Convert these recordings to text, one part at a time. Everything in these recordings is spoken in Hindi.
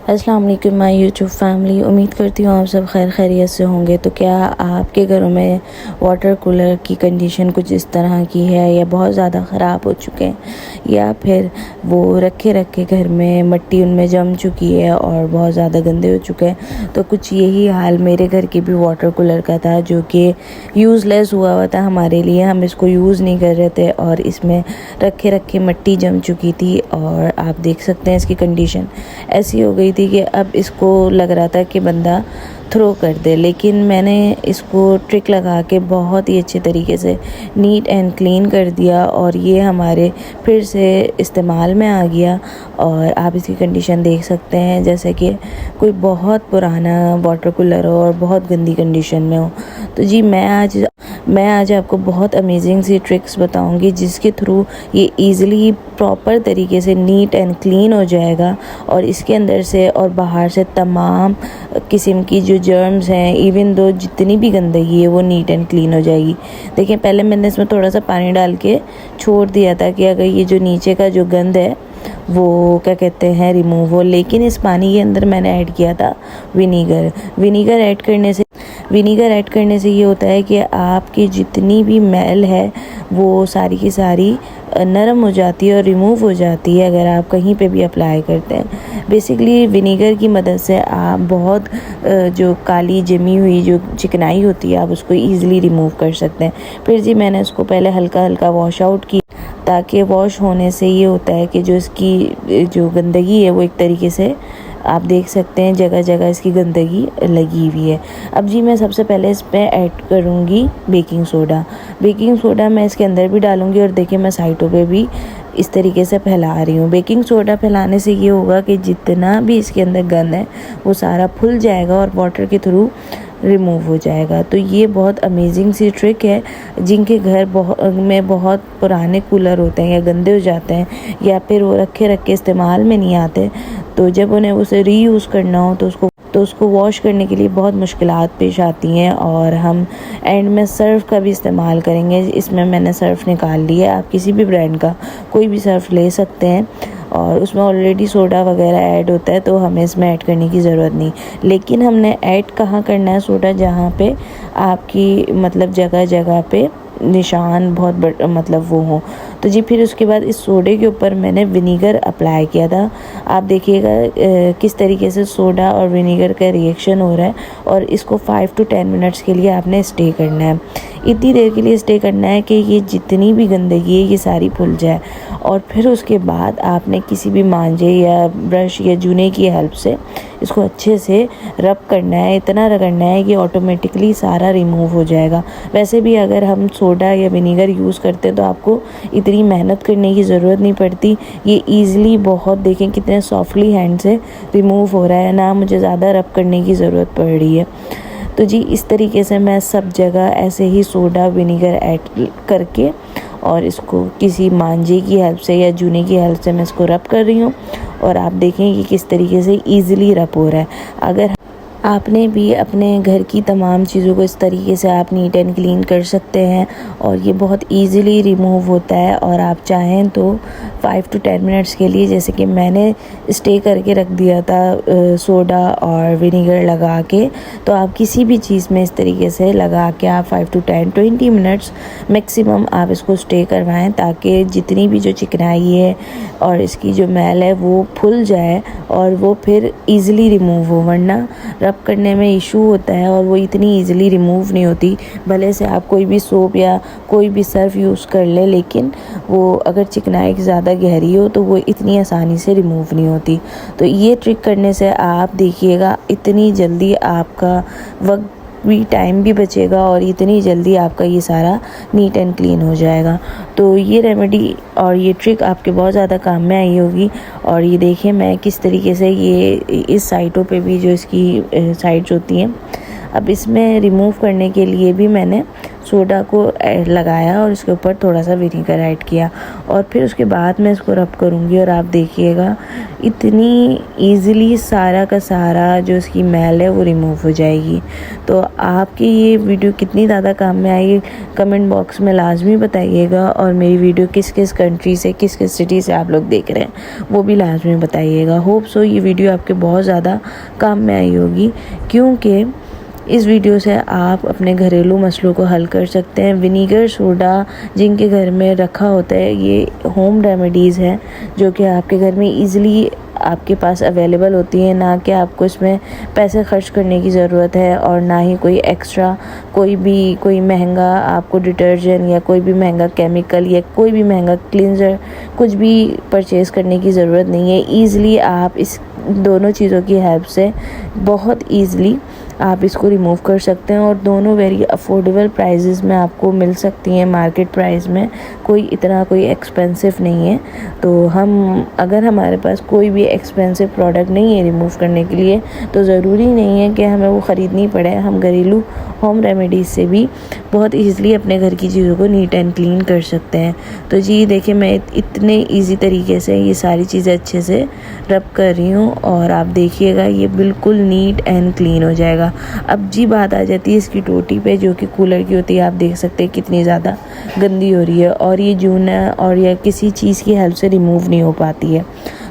अस्सलाम वालेकुम माय यूट्यूब फैमिली। उम्मीद करती हूँ आप सब खैर खैरियत से होंगे। तो क्या आपके घरों में वाटर कूलर की कंडीशन कुछ इस तरह की है या बहुत ज़्यादा ख़राब हो चुके हैं, या फिर वो रखे रखे घर में मट्टी उनमें जम चुकी है और बहुत ज़्यादा गंदे हो चुके हैं। तो कुछ यही हाल मेरे घर के भी वाटर कूलर का था, जो कि यूज़लेस हुआ था हमारे लिए। हम इसको यूज़ नहीं कर रहे थे और इसमें रखे रखे मट्टी जम चुकी थी और आप देख सकते हैं इसकी कंडीशन ऐसी हो गई थी कि अब इसको लग रहा था कि बंदा थ्रो कर दे। लेकिन मैंने इसको ट्रिक लगा के बहुत ही अच्छे तरीके से नीट एंड क्लीन कर दिया और ये हमारे फिर से इस्तेमाल में आ गया। और आप इसकी कंडीशन देख सकते हैं जैसे कि कोई बहुत पुराना वाटर कूलर हो और बहुत गंदी कंडीशन में हो। तो जी मैं आज आपको बहुत अमेजिंग सी ट्रिक्स बताऊंगी जिसके थ्रू ये ईज़िली प्रॉपर तरीके से नीट एंड क्लीन हो जाएगा और इसके अंदर से और बाहर से तमाम किस्म की जो जर्म्स हैं, इवन दो जितनी भी गंदगी है, वो नीट एंड क्लीन हो जाएगी। देखिए, पहले मैंने इसमें थोड़ा सा पानी डाल के छोड़ दिया था कि अगर ये जो नीचे का जो गंद है वो क्या कहते हैं रिमूव हो। लेकिन इस पानी के अंदर मैंने ऐड किया था विनीगर ऐड करने से ये होता है कि आपकी जितनी भी मैल है वो सारी की सारी नरम हो जाती है और रिमूव हो जाती है अगर आप कहीं पे भी अप्लाई करते हैं। बेसिकली विनीगर की मदद से आप बहुत जो काली जमी हुई जो चिकनाई होती है आप उसको ईज़िली रिमूव कर सकते हैं। फिर जी मैंने उसको पहले हल्का हल्का वॉश आउट किया, ताकि वॉश होने से ये होता है कि जो इसकी जो गंदगी है वो एक तरीके से आप देख सकते हैं जगह जगह इसकी गंदगी लगी हुई है। अब जी मैं सबसे पहले इस पर ऐड करूँगी बेकिंग सोडा मैं इसके अंदर भी डालूँगी और देखिए मैं साइडों पे भी इस तरीके से फैला रही हूँ। बेकिंग सोडा फैलाने से ये होगा कि जितना भी इसके अंदर गंद है वो सारा फुल जाएगा और वाटर के थ्रू रिमूव हो जाएगा। तो ये बहुत अमेजिंग सी ट्रिक है। जिनके घर में बहुत पुराने कूलर होते हैं या गंदे हो जाते हैं या फिर वो रखे इस्तेमाल में नहीं आते, तो जब उन्हें उसे रीयूज़ करना हो तो उसको वॉश करने के लिए बहुत मुश्किलात पेश आती हैं। और हम एंड में सर्फ़ का भी इस्तेमाल करेंगे। इसमें मैंने सर्फ़ निकाल लिया है, आप किसी भी ब्रांड का कोई भी सर्फ़ ले सकते हैं और उसमें ऑलरेडी सोडा वगैरह ऐड होता है तो हमें इसमें ऐड करने की ज़रूरत नहीं। लेकिन हमने ऐड कहाँ करना है सोडा, जहाँ पे आपकी मतलब जगह जगह पे निशान बहुत मतलब वो हो। तो जी फिर उसके बाद इस सोडे के ऊपर मैंने विनीगर अप्लाई किया था। आप देखिएगा किस तरीके से सोडा और विनीगर का रिएक्शन हो रहा है और इसको 5 to 10 मिनट्स के लिए आपने स्टे करना है। इतनी देर के लिए स्टे करना है कि ये जितनी भी गंदगी है ये सारी फुल जाए और फिर उसके बाद आपने किसी भी मांझे या ब्रश या जूने की हेल्प से इसको अच्छे से रब करना है। इतना रगड़ना है कि ऑटोमेटिकली सारा रिमूव हो जाएगा। वैसे भी अगर हम सोडा या विनीगर यूज़ करते हैं तो आपको इतनी मेहनत करने की ज़रूरत नहीं पड़ती। ये ईज़िली बहुत देखें कितने सॉफ्टली हैंड से रिमूव हो रहा है, ना मुझे ज़्यादा रब करने की ज़रूरत पड़ रही है। तो जी इस तरीके से मैं सब जगह ऐसे ही सोडा विनीगर ऐड करके और इसको किसी मांझे की हेल्प से या जूने की हेल्प से मैं इसको रब कर रही हूँ और आप देखें कि किस तरीके से ईज़िली रब हो रहा है। अगर आपने भी अपने घर की तमाम चीज़ों को इस तरीके से आप नीट एंड क्लीन कर सकते हैं और ये बहुत इजीली रिमूव होता है। और आप चाहें तो 5 to 10 मिनट्स के लिए, जैसे कि मैंने स्टे करके रख दिया था सोडा और विनीगर लगा के, तो आप किसी भी चीज़ में इस तरीके से लगा के आप 5 to 20 मिनट्स मैक्सिमम आप इसको स्टे करवाएं, ताकि जितनी भी जो चिकनाई है और इसकी जो मैल है वो फुल जाए और वो फिर ईज़िली रिमूव हो। वरना रब करने में इशू होता है और वो इतनी इजीली रिमूव नहीं होती। भले से आप कोई भी सोप या कोई भी सर्फ यूज़ कर ले, लेकिन वो अगर चिकनाई ज़्यादा गहरी हो तो वो इतनी आसानी से रिमूव नहीं होती। तो ये ट्रिक करने से आप देखिएगा इतनी जल्दी आपका वक्त भी टाइम भी बचेगा और इतनी जल्दी आपका ये सारा नीट एंड क्लीन हो जाएगा। तो ये रेमेडी और ये ट्रिक आपके बहुत ज़्यादा काम में आई होगी। और ये देखें मैं किस तरीके से ये इस साइडों पे भी जो इसकी साइड्स होती हैं, अब इसमें रिमूव करने के लिए भी मैंने सोडा को लगाया और उसके ऊपर थोड़ा सा विनीगर ऐड किया और फिर उसके बाद मैं इसको रब करूँगी और आप देखिएगा इतनी ईज़िली सारा का सारा जो इसकी मैल है वो रिमूव हो जाएगी। तो आपकी ये वीडियो कितनी ज़्यादा काम में आई कमेंट बॉक्स में लाजमी बताइएगा और मेरी वीडियो किस किस कंट्री से किस किस सिटी से आप लोग देख रहे हैं वो भी लाजमी बताइएगा। होप सो ये वीडियो आपके बहुत ज़्यादा काम में आई होगी, क्योंकि इस वीडियो से आप अपने घरेलू मसलों को हल कर सकते हैं। विनीगर सोडा जिनके घर में रखा होता है ये होम रेमेडीज़ हैं जो कि आपके घर में ईज़िली आपके पास अवेलेबल होती हैं, ना कि आपको इसमें पैसे खर्च करने की ज़रूरत है और ना ही कोई एक्स्ट्रा कोई महंगा आपको डिटर्जेंट या कोई भी महंगा केमिकल या कोई भी महंगा क्लींजर कुछ भी परचेज़ करने की ज़रूरत नहीं है। ईज़िली आप इस दोनों चीज़ों की हेल्प से बहुत ईज़िली आप इसको रिमूव कर सकते हैं और दोनों वेरी अफोर्डेबल प्राइजेज़ में आपको मिल सकती हैं मार्केट प्राइस में, कोई एक्सपेंसिव नहीं है। तो अगर हमारे पास कोई भी एक्सपेंसिव प्रोडक्ट नहीं है रिमूव करने के लिए तो ज़रूरी नहीं है कि हमें वो ख़रीदनी पड़े। हम घरेलू होम रेमेडीज़ से भी बहुत ईज़िली अपने घर की चीज़ों को नीट एंड क्लीन कर सकते हैं। तो जी देखिए मैं इतने ईज़ी तरीके से ये सारी चीज़ें अच्छे से रब कर रही हूँ और आप देखिएगा ये बिल्कुल नीट एंड क्लीन हो जाएगा। अब जी बात आ जाती है इसकी टोटी पे जो कि कूलर की होती है। आप देख सकते हैं कितनी ज़्यादा गंदी हो रही है और ये जून और या किसी चीज़ की हेल्प से रिमूव नहीं हो पाती है।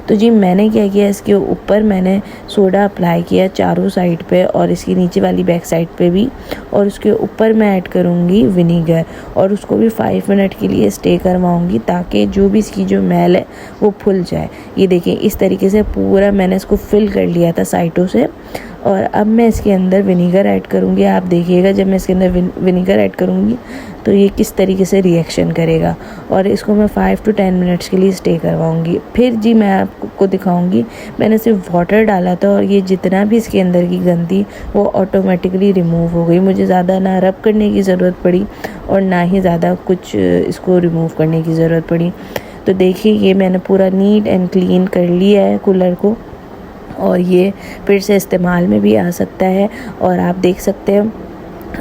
तो जी मैंने क्या किया, इसके ऊपर मैंने सोडा अप्लाई किया चारों साइड पे और इसकी नीचे वाली बैक साइड पे भी, और उसके ऊपर मैं ऐड करूँगी विनीगर और उसको भी 5 मिनट के लिए स्टे करवाऊँगी ताकि जो भी इसकी जो मैल है वो फुल जाए। ये देखिए इस तरीके से पूरा मैंने इसको फिल कर लिया था साइडों से और अब मैं इसके अंदर विनीगर ऐड करूँगी। आप देखिएगा जब मैं इसके अंदर विनीगर ऐड करूँगी तो ये किस तरीके से रिएक्शन करेगा और इसको मैं 5 to 10 मिनट्स के लिए स्टे करवाऊँगी। फिर जी मैं आपको दिखाऊँगी, मैंने सिर्फ वाटर डाला था और ये जितना भी इसके अंदर की गंदी वो ऑटोमेटिकली रिमूव हो गई। मुझे ज़्यादा ना रब करने की ज़रूरत पड़ी और ना ही ज़्यादा कुछ इसको रिमूव करने की ज़रूरत पड़ी। तो देखिए ये मैंने पूरा नीट एंड क्लीन कर लिया है कूलर को और ये फिर से इस्तेमाल में भी आ सकता है। और आप देख सकते हैं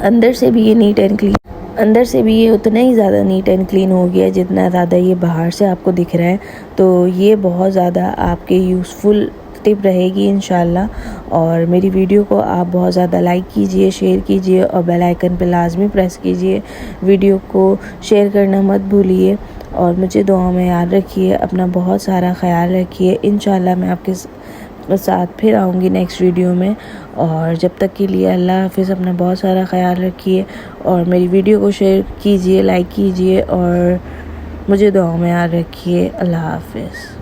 अंदर से भी ये उतना ही ज़्यादा नीट एंड क्लीन हो गया जितना ज़्यादा ये बाहर से आपको दिख रहा है। तो ये बहुत ज़्यादा आपके यूज़फुल टिप रहेगी इंशाल्लाह। और मेरी वीडियो को आप बहुत ज़्यादा लाइक कीजिए, शेयर कीजिए और बेल आइकन पे लाजमी प्रेस कीजिए। वीडियो को शेयर करना मत भूलिए और मुझे दुआ में याद रखिए। अपना बहुत सारा ख्याल रखिए। इंशाल्लाह मैं आपके साथ फिर आऊँगी नेक्स्ट वीडियो में। और जब तक के लिए अल्लाह हाफ़िज़। अपना बहुत सारा ख्याल रखिए और मेरी वीडियो को शेयर कीजिए, लाइक कीजिए और मुझे दुआ में याद रखिए। अल्लाह हाफ़िज़।